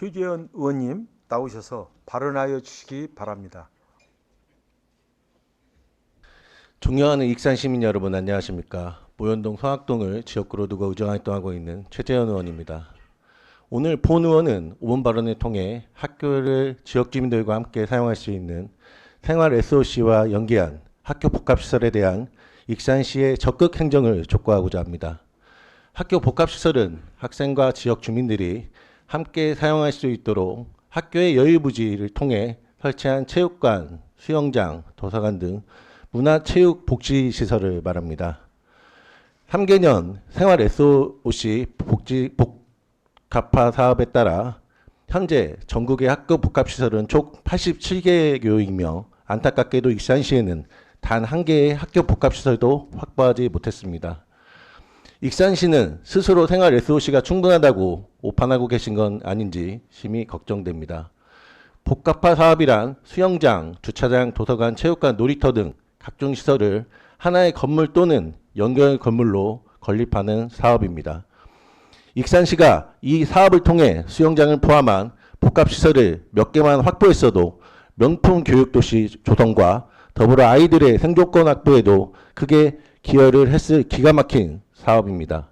최재현 의원님 나오셔서 발언하여 주시기 바랍니다. 존경하는 익산 시민 여러분 안녕하십니까. 모현동 성학동을 지역구로 두고 의정활동하고 있는 최재현 의원입니다. 오늘 본 의원은 5분 발언을 통해 학교를 지역 주민들과 함께 사용할 수 있는 생활 SOC와 연계한 학교 복합시설에 대한 익산시의 적극 행정을 촉구하고자 합니다. 학교 복합시설은 학생과 지역 주민들이 함께 사용할 수 있도록 학교의 여유부지를 통해 설치한 체육관, 수영장, 도서관 등 문화체육복지시설을 말합니다. 3개년 생활 SOC 복합화 사업에 따라 현재 전국의 학교 복합시설은 총 87개교이며 안타깝게도 익산시에는 단 한 개의 학교 복합시설도 확보하지 못했습니다. 익산시는 스스로 생활 SOC가 충분하다고 오판하고 계신 건 아닌지 심히 걱정됩니다. 복합화 사업이란 수영장, 주차장, 도서관, 체육관, 놀이터 등 각종 시설을 하나의 건물 또는 연결 건물로 건립하는 사업입니다. 익산시가 이 사업을 통해 수영장을 포함한 복합시설을 몇 개만 확보했어도 명품 교육도시 조성과 더불어 아이들의 생존권 확보에도 크게 기여를 했을 기가 막힌 사업입니다.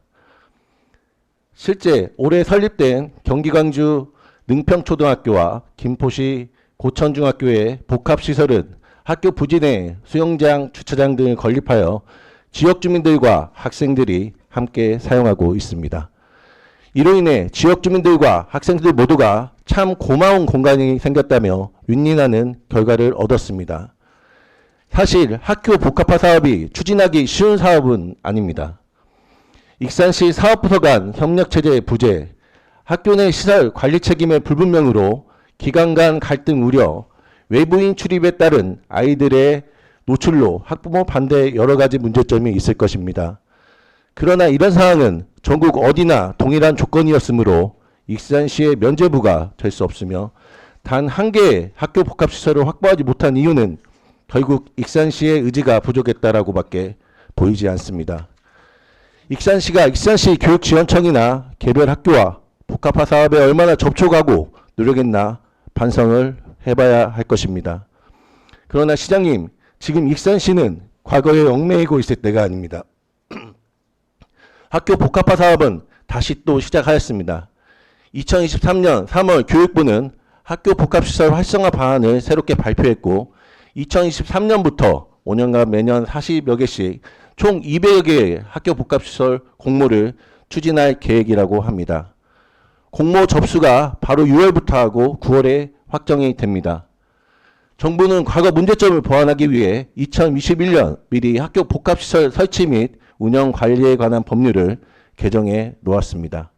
실제 올해 설립된 경기 광주 능평초등학교와 김포시 고천중학교의 복합시설은 학교 부지 내 수영장, 주차장 등을 건립하여 지역 주민들과 학생들이 함께 사용하고 있습니다. 이로 인해 지역 주민들과 학생들 모두가 참 고마운 공간이 생겼다며 윈윈하는 결과를 얻었습니다. 사실 학교 복합화 사업이 추진하기 쉬운 사업은 아닙니다. 익산시 사업부서 간 협력체제 부재, 학교 내 시설 관리 책임의 불분명으로 기관 간 갈등 우려, 외부인 출입에 따른 아이들의 노출로 학부모 반대 여러 가지 문제점이 있을 것입니다. 그러나 이런 상황은 전국 어디나 동일한 조건이었으므로 익산시의 면죄부가 될 수 없으며 단 한 개의 학교 복합시설을 확보하지 못한 이유는 결국 익산시의 의지가 부족했다라고밖에 보이지 않습니다. 익산시가 익산시 교육지원청이나 개별 학교와 복합화 사업에 얼마나 접촉하고 노력했나 반성을 해봐야 할 것입니다. 그러나 시장님, 지금 익산시는 과거에 얽매이고 있을 때가 아닙니다. 학교 복합화 사업은 다시 또 시작하였습니다. 2023년 3월 교육부는 학교 복합시설 활성화 방안을 새롭게 발표했고 2023년부터 5년간 매년 40여 개씩 총 200여 개의 학교 복합시설 공모를 추진할 계획이라고 합니다. 공모 접수가 바로 6월부터 하고 9월에 확정이 됩니다. 정부는 과거 문제점을 보완하기 위해 2021년 미리 학교 복합시설 설치 및 운영 관리에 관한 법률을 개정해 놓았습니다.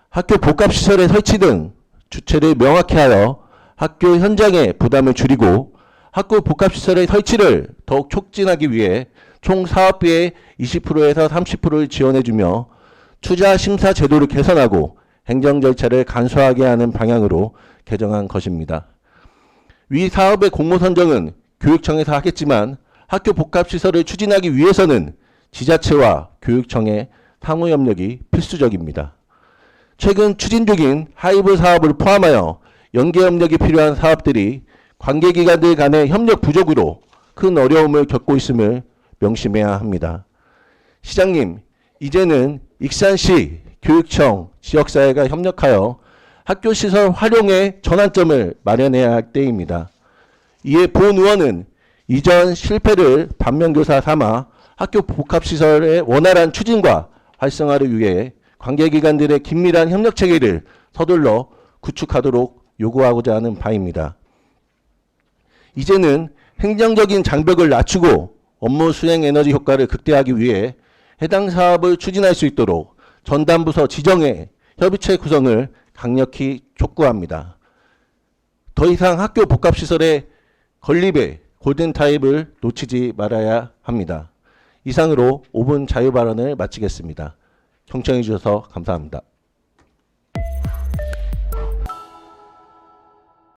학교 복합시설의 설치 등 주체를 명확히 하여 학교 현장의 부담을 줄이고 학교 복합시설의 설치를 더욱 촉진하기 위해 총 사업비의 20%에서 30%를 지원해주며 투자 심사 제도를 개선하고 행정 절차를 간소하게 하는 방향으로 개정한 것입니다. 위 사업의 공모 선정은 교육청에서 하겠지만 학교 복합시설을 추진하기 위해서는 지자체와 교육청의 상호 협력이 필수적입니다. 최근 추진 중인 하이브 사업을 포함하여 연계 협력이 필요한 사업들이 관계기관들 간의 협력 부족으로 큰 어려움을 겪고 있음을 명심해야 합니다. 시장님, 이제는 익산시, 교육청, 지역사회가 협력하여 학교시설 활용의 전환점을 마련해야 할 때입니다. 이에 본 의원은 이전 실패를 반면교사 삼아 학교 복합시설의 원활한 추진과 활성화를 위해 관계기관들의 긴밀한 협력체계를 서둘러 구축하도록 요구하고자 하는 바입니다. 이제는 행정적인 장벽을 낮추고 업무 수행 에너지 효과를 극대화하기 위해 해당 사업을 추진할 수 있도록 전담부서 지정의 협의체 구성을 강력히 촉구합니다. 더 이상 학교 복합시설의 건립에 골든타임을 놓치지 말아야 합니다. 이상으로 5분 자유발언을 마치겠습니다. 경청해 주셔서 감사합니다.